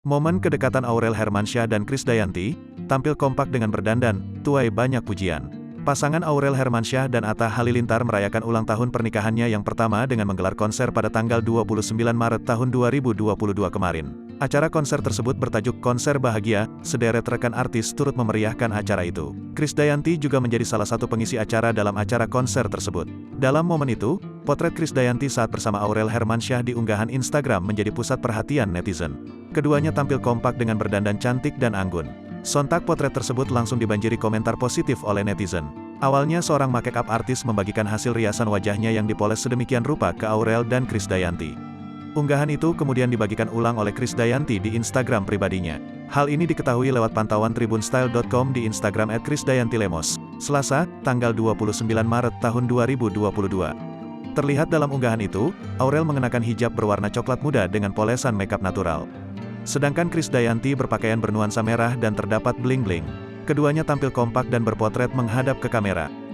Momen kedekatan Aurel Hermansyah dan Krisdayanti, tampil kompak dengan berdandan, tuai banyak pujian. Pasangan Aurel Hermansyah dan Atta Halilintar merayakan ulang tahun pernikahannya yang pertama dengan menggelar konser pada tanggal 29 Maret tahun 2022 kemarin. Acara konser tersebut bertajuk Konser Bahagia, sederet rekan artis turut memeriahkan acara itu. Krisdayanti juga menjadi salah satu pengisi acara dalam acara konser tersebut. Dalam momen itu, potret Krisdayanti saat bersama Aurel Hermansyah di unggahan Instagram menjadi pusat perhatian netizen. Keduanya tampil kompak dengan berdandan cantik dan anggun. Sontak potret tersebut langsung dibanjiri komentar positif oleh netizen. Awalnya seorang make-up artis membagikan hasil riasan wajahnya yang dipoles sedemikian rupa ke Aurel dan Krisdayanti. Unggahan itu kemudian dibagikan ulang oleh Krisdayanti di Instagram pribadinya. Hal ini diketahui lewat pantauan tribunstyle.com di Instagram @krisdayantilemos, Selasa, tanggal 29 Maret tahun 2022. Terlihat dalam unggahan itu, Aurel mengenakan hijab berwarna coklat muda dengan polesan makeup natural. Sedangkan Krisdayanti berpakaian bernuansa merah dan terdapat bling-bling. Keduanya tampil kompak dan berpotret menghadap ke kamera.